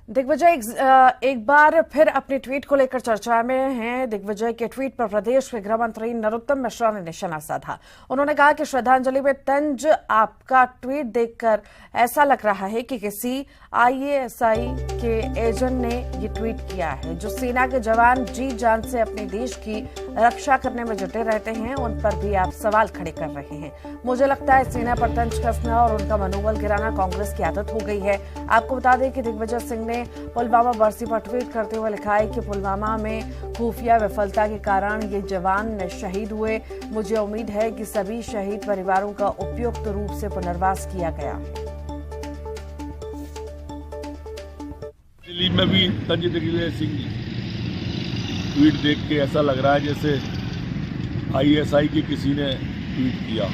दिग्विजय एक बार फिर अपने ट्वीट को लेकर चर्चा में हैं। दिग्विजय के ट्वीट पर प्रदेश के गृह मंत्री नरोत्तम मिश्रा ने निशाना साधा। उन्होंने कहा कि श्रद्धांजलि में तंज आपका ट्वीट देखकर ऐसा लग रहा है कि किसी आईएएसआई के एजेंट ने ये ट्वीट किया है। जो सेना के जवान जी जान से अपने देश की रक्षा करने में जुटे रहते हैं, उन पर भी आप सवाल खड़े कर रहे हैं। मुझे लगता है सेना पर तंज कसना और उनका मनोबल गिराना कांग्रेस की आदत हो गई है। आपको बता दें कि दिग्विजय सिंह ने पुलवामा बरसी पर ट्वीट करते हुए लिखा है कि पुलवामा में खुफिया विफलता के कारण ये जवान शहीद हुए। मुझे उम्मीद है कि सभी शहीद परिवारों का उपयुक्त रूप से पुनर्वास किया गया है। दिल्ली में भी तंज दिग्विजय सिंह ट्वीट देख के ऐसा लग रहा है जैसे आईएसआई की किसी ने ट्वीट किया।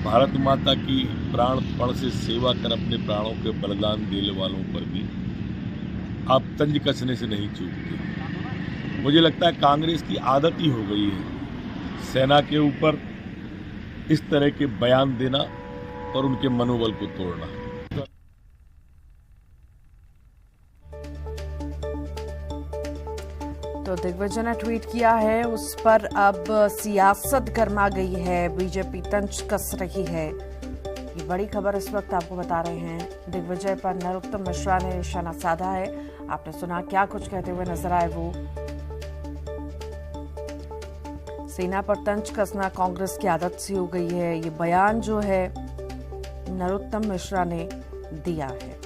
भारत माता की प्राणपण से सेवा कर अपने प्राणों के बलिदान देने वालों पर भी आप तंज कसने से नहीं चूकते। मुझे लगता है कांग्रेस की आदत ही हो गई है सेना के ऊपर इस तरह के बयान देना और उनके मनोबल को तोड़ना। तो दिग्विजय ने ट्वीट किया है, उस पर अब सियासत गर्मा गई है। बीजेपी तंज कस रही है। ये बड़ी खबर इस वक्त आपको बता रहे हैं। दिग्विजय पर नरोत्तम मिश्रा ने निशाना साधा है। आपने सुना क्या कुछ कहते हुए नजर आए वो। सेना पर तंज कसना कांग्रेस की आदत सी हो गई है। ये बयान जो है नरोत्तम मिश्रा ने दिया है।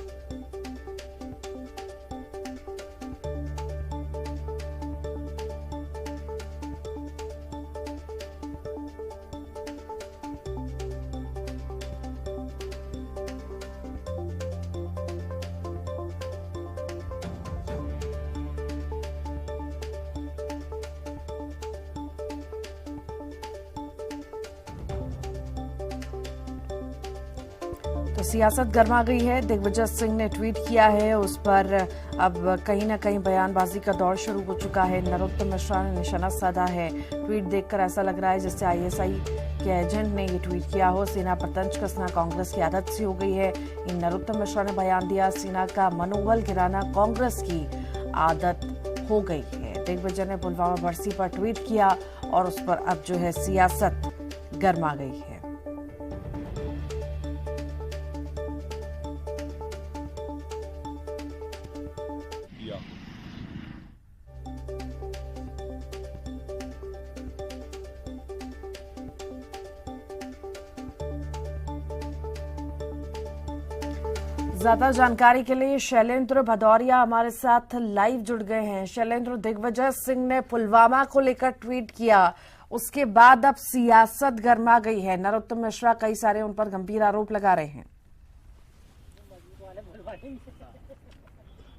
तो सियासत गर्मा गई है। दिग्विजय सिंह ने ट्वीट किया है, उस पर अब कहीं ना कहीं बयानबाजी का दौर शुरू हो चुका है। नरोत्तम मिश्रा ने निशाना साधा है। ट्वीट देखकर ऐसा लग रहा है जैसे आईएसआई के एजेंट ने ये ट्वीट किया हो। सेना पर तंज कसना कांग्रेस की आदत सी हो गई है। इन नरोत्तम मिश्रा ने बयान दिया, सेना का मनोबल गिराना कांग्रेस की आदत हो गई है। दिग्विजय ने पुलवामा बरसी पर ट्वीट किया और उस पर अब जो है सियासत गर्मा गई है। ज्यादा जानकारी के लिए शैलेंद्र भदौरिया हमारे साथ लाइव जुड़ गए हैं। शैलेंद्र, दिग्विजय सिंह ने पुलवामा को लेकर ट्वीट किया, उसके बाद अब सियासत गर्मा गई है। नरोत्तम मिश्रा कई सारे उन पर गंभीर आरोप लगा रहे हैं।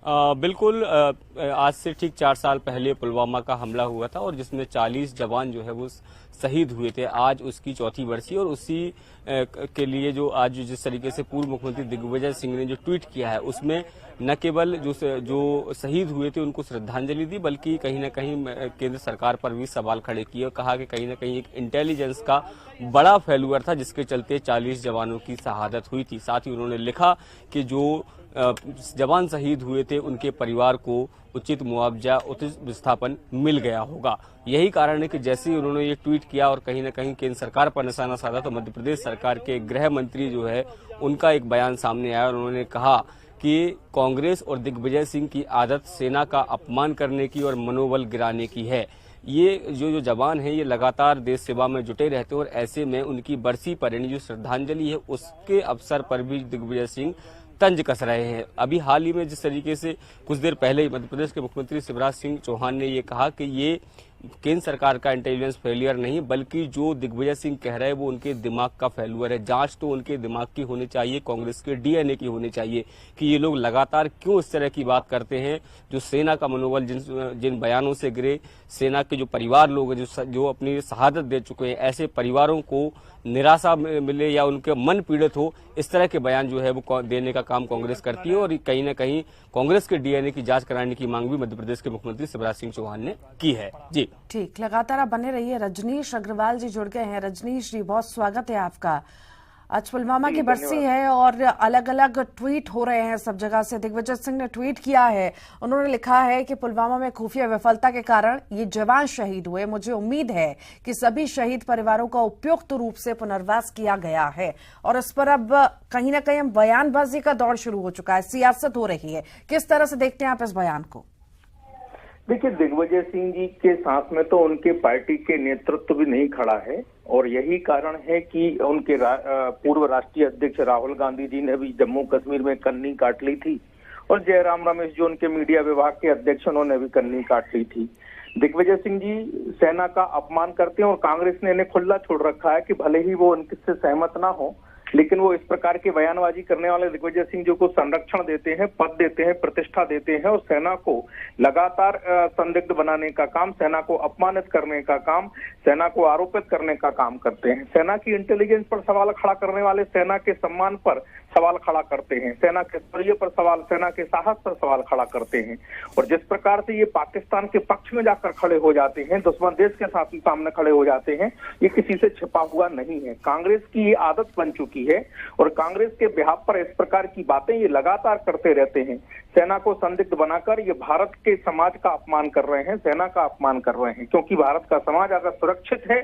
बिल्कुल, आज से ठीक 4 साल पहले पुलवामा का हमला हुआ था और जिसमें 40 जवान जो है वो शहीद हुए थे। आज उसकी चौथी बरसी और उसी के लिए जो आज जिस तरीके से पूर्व मुख्यमंत्री दिग्विजय सिंह ने जो ट्वीट किया है, उसमें न केवल जो शहीद हुए थे उनको श्रद्धांजलि दी, बल्कि कहीं न कहीं केंद्र सरकार पर भी सवाल खड़े किए और कहा कि कहीं न कहीं एक इंटेलिजेंस का बड़ा फेल्यूर था जिसके चलते 40 जवानों की शहादत हुई थी। साथ ही उन्होंने लिखा कि जो जवान शहीद हुए थे उनके परिवार को उचित मुआवजा, उचित विस्थापन मिल गया होगा। यही कारण है कि जैसे ही उन्होंने ये ट्वीट किया और कहीं न कहीं केंद्र सरकार पर निशाना साधा, तो मध्य प्रदेश सरकार के गृह मंत्री जो है उनका एक बयान सामने आया और उन्होंने कहा कि कांग्रेस और दिग्विजय सिंह की आदत सेना का अपमान करने की और मनोबल गिराने की है। ये जो जवान हैं ये लगातार देश सेवा में जुटे रहते हैं और ऐसे में उनकी बरसी पर यानी जो श्रद्धांजलि है उसके अवसर पर भी दिग्विजय सिंह तंज कस रहे हैं। अभी हाल ही में जिस तरीके से कुछ देर पहले ही मध्य प्रदेश के मुख्यमंत्री शिवराज सिंह चौहान ने ये कहा कि ये केंद्र सरकार का इंटेलिजेंस फेलियर नहीं, बल्कि जो दिग्विजय सिंह कह रहे हैं वो उनके दिमाग का फेल्यूर है। जांच तो उनके दिमाग की होनी चाहिए, कांग्रेस के डीएनए की होनी चाहिए कि ये लोग लगातार क्यों इस तरह की बात करते हैं। जो सेना का मनोबल जिन बयानों से गिरे, सेना के जो परिवार लोग हैं जो अपनी शहादत दे चुके हैं, ऐसे परिवारों को निराशा मिले या उनके मन पीड़ित हो, इस तरह के बयान जो है वो देने का काम कांग्रेस करती है और कहीं न कहीं कांग्रेस के डीएनए की जांच कराने की मांग भी मध्य प्रदेश के मुख्यमंत्री शिवराज सिंह चौहान ने की है। जी ठीक, लगातार आप बने रहिए। रजनीश अग्रवाल जी जुड़ गए हैं। रजनीश जी, बहुत स्वागत है आपका। आज पुलवामा जी, की बरसी है और अलग अलग ट्वीट हो रहे हैं सब जगह से। दिग्विजय सिंह ने ट्वीट किया है, उन्होंने लिखा है कि पुलवामा में खुफिया विफलता के कारण ये जवान शहीद हुए। मुझे उम्मीद है कि सभी शहीद परिवारों का उपयुक्त रूप से पुनर्वास किया गया है। और इस पर अब कहीं ना कहीं बयानबाजी का दौर शुरू हो चुका है, सियासत हो रही है। किस तरह से देखते हैं आप इस बयान को? देखिए, दिग्विजय सिंह जी के साथ में तो उनके पार्टी के नेतृत्व भी नहीं खड़ा है और यही कारण है कि उनके पूर्व राष्ट्रीय अध्यक्ष राहुल गांधी जी ने भी जम्मू कश्मीर में कन्नी काट ली थी और जयराम रमेश जो उनके मीडिया विभाग के अध्यक्ष उन्होंने भी कन्नी काट ली थी। दिग्विजय सिंह जी सेना का अपमान करते हैं और कांग्रेस ने इन्हें खुला छोड़ रखा है कि भले ही वो उनसे सहमत ना हो, लेकिन वो इस प्रकार की बयानबाजी करने वाले दिग्विजय सिंह जी को संरक्षण देते हैं, पद देते हैं, प्रतिष्ठा देते हैं और सेना को लगातार संदिग्ध बनाने का काम, सेना को अपमानित करने का काम, सेना को आरोपित करने का काम करते हैं। सेना की इंटेलिजेंस पर सवाल खड़ा करने वाले सेना के सम्मान पर सवाल खड़ा करते हैं, सेना के शौर्य पर सवाल, सेना के साहस पर सवाल खड़ा करते हैं। और जिस प्रकार से ये पाकिस्तान के पक्ष में जाकर खड़े हो जाते हैं, दुश्मन देश के साथ सामने खड़े हो जाते हैं, ये किसी से छिपा हुआ नहीं है। कांग्रेस की ये आदत बन चुकी है और कांग्रेस के बिहाफ पर इस प्रकार की बातें ये लगातार करते रहते हैं। सेना को संदिग्ध बनाकर ये भारत के समाज का अपमान कर रहे हैं, सेना का अपमान कर रहे हैं, क्योंकि भारत का समाज अगर सुरक्षित है,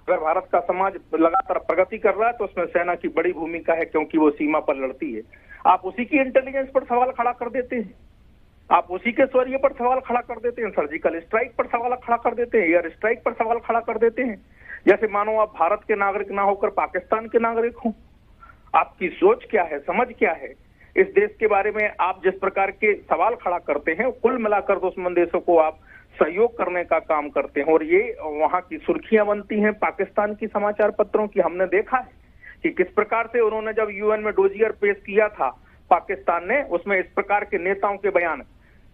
अगर भारत का समाज लगातार प्रगति कर रहा है तो उसमें सेना की बड़ी भूमिका है, क्योंकि वो सीमा पर लड़ती है। आप उसी की इंटेलिजेंस पर सवाल खड़ा कर देते हैं, आप उसी के शौर्य पर सवाल खड़ा कर देते हैं, सर्जिकल स्ट्राइक पर सवाल खड़ा कर देते हैं, एयर स्ट्राइक पर सवाल खड़ा कर देते हैं, जैसे मानो आप भारत के नागरिक ना होकर पाकिस्तान के नागरिक हों। आपकी सोच क्या है, समझ क्या है, इस देश के बारे में आप जिस प्रकार के सवाल खड़ा करते हैं, कुल मिलाकर दुश्मन देशों को आप सहयोग करने का काम करते हैं और ये वहां की सुर्खियां बनती हैं पाकिस्तान की समाचार पत्रों की। हमने देखा है कि किस प्रकार से उन्होंने जब यूएन में डोजियर पेश किया था पाकिस्तान ने, उसमें इस प्रकार के नेताओं के बयान,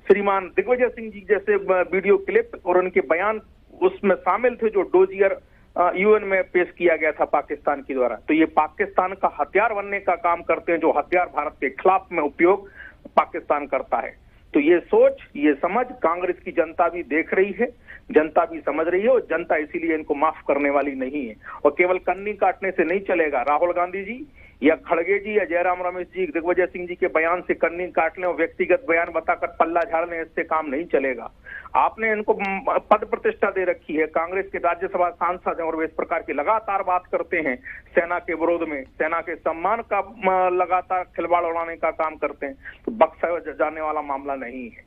श्रीमान दिग्विजय सिंह जी जैसे वीडियो क्लिप और उनके बयान उसमें शामिल थे जो डोजियर यूएन में पेश किया गया था पाकिस्तान के द्वारा। तो ये पाकिस्तान का हथियार बनने का काम करते हैं, जो हथियार भारत के खिलाफ में उपयोग पाकिस्तान करता है। तो ये सोच, ये समझ कांग्रेस की जनता भी देख रही है, जनता भी समझ रही है और जनता इसीलिए इनको माफ करने वाली नहीं है। और केवल कन्नी काटने से नहीं चलेगा। राहुल गांधी जी या खड़गे जी या जयराम रमेश जी दिग्विजय सिंह जी के बयान से कन्नी काट लें और व्यक्तिगत बयान बताकर पल्ला झाड़ लें, इससे काम नहीं चलेगा। आपने इनको पद प्रतिष्ठा दे रखी है, कांग्रेस के राज्यसभा सांसद हैं और वे इस प्रकार की लगातार बात करते हैं सेना के विरोध में, सेना के सम्मान का लगातार खिलवाड़ उड़ाने का काम करते हैं, तो बख्शा जाने वाला मामला नहीं है।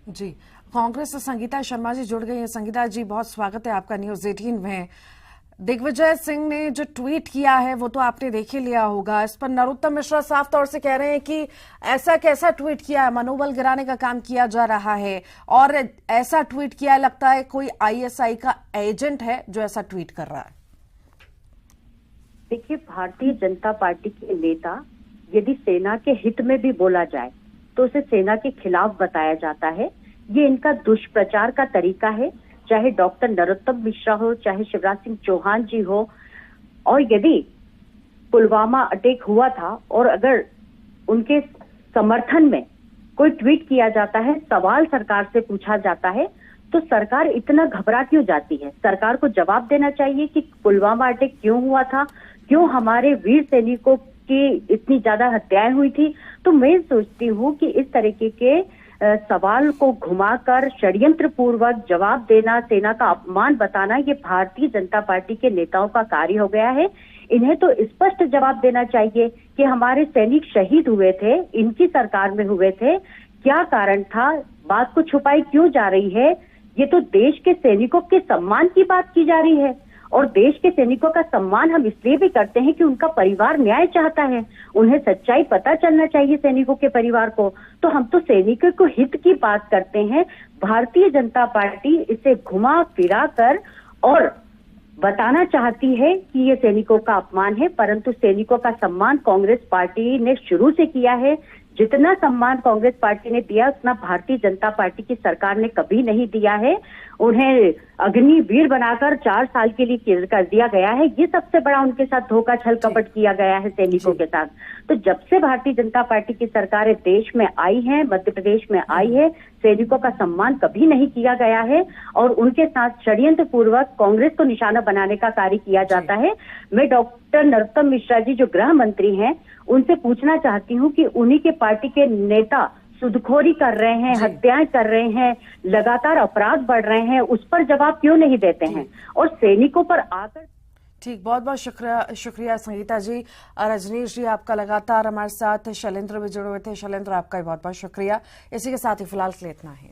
जी, कांग्रेस से संगीता शर्मा जी जुड़ गई हैं। संगीता जी, बहुत स्वागत है आपका न्यूज 18 में। दिग्विजय सिंह ने जो ट्वीट किया है वो तो आपने देख ही लिया होगा। इस पर नरोत्तम मिश्रा साफ तौर से कह रहे हैं कि ऐसा कैसा ट्वीट किया है, मनोबल गिराने का काम किया जा रहा है और ऐसा ट्वीट किया है, लगता है कोई आईएसआई का एजेंट है जो ऐसा ट्वीट कर रहा है। देखिए, भारतीय जनता पार्टी के नेता यदि सेना के हित में भी बोला जाए तो उसे सेना के खिलाफ बताया जाता है। ये इनका दुष्प्रचार का तरीका है, चाहे डॉक्टर नरोत्तम मिश्रा हो, चाहे शिवराज सिंह चौहान जी हो। और यदि पुलवामा अटैक हुआ था और अगर उनके समर्थन में कोई ट्वीट किया जाता है, सवाल सरकार से पूछा जाता है, तो सरकार इतना घबरा क्यों जाती है? सरकार को जवाब देना चाहिए कि पुलवामा अटैक क्यों हुआ था, क्यों हमारे वीर सैनिकों की इतनी ज्यादा हत्याएं हुई थी। तो मैं सोचती हूँ कि इस तरीके के सवाल को घुमाकर षड्यंत्र पूर्वक जवाब देना, सेना का अपमान बताना, ये भारतीय जनता पार्टी के नेताओं का कार्य हो गया है। इन्हें तो स्पष्ट जवाब देना चाहिए कि हमारे सैनिक शहीद हुए थे, इनकी सरकार में हुए थे, क्या कारण था, बात को छुपाई क्यों जा रही है। ये तो देश के सैनिकों के सम्मान की बात की जा रही है और देश के सैनिकों का सम्मान हम इसलिए भी करते हैं कि उनका परिवार न्याय चाहता है, उन्हें सच्चाई पता चलना चाहिए सैनिकों के परिवार को। तो हम तो सैनिकों को हित की बात करते हैं। भारतीय जनता पार्टी इसे घुमा फिरा कर और बताना चाहती है कि ये सैनिकों का अपमान है, परंतु सैनिकों का सम्मान कांग्रेस पार्टी ने शुरू से किया है। जितना सम्मान कांग्रेस पार्टी ने दिया उतना भारतीय जनता पार्टी की सरकार ने कभी नहीं दिया है। उन्हें अग्निवीर बनाकर 4 साल के लिए कर दिया गया है। ये सबसे बड़ा उनके साथ धोखा छल कपट किया गया है सैनिकों के साथ। तो जब से भारतीय जनता पार्टी की सरकार देश में आई है, मध्य प्रदेश में आई है, सैनिकों का सम्मान कभी नहीं किया गया है और उनके साथ षड्यंत्र पूर्वक कांग्रेस को निशाना बनाने का कार्य किया जाता है। मैं डॉक्टर नरोत्तम मिश्रा जी जो गृह मंत्री हैं उनसे पूछना चाहती हूँ कि उन्हीं के पार्टी के नेता सूदखोरी कर रहे हैं, हत्याएं कर रहे हैं, लगातार अपराध बढ़ रहे हैं, उस पर जवाब क्यों नहीं देते हैं और सैनिकों पर आकर। ठीक, बहुत बहुत शुक्रिया संगीता जी। रजनीश जी आपका लगातार हमारे साथ, शैलेंद्र भी जुड़े हुए थे। शैलेंद्र आपका भी बहुत बहुत शुक्रिया। इसी के साथ ही फिलहाल के लिए इतना ही।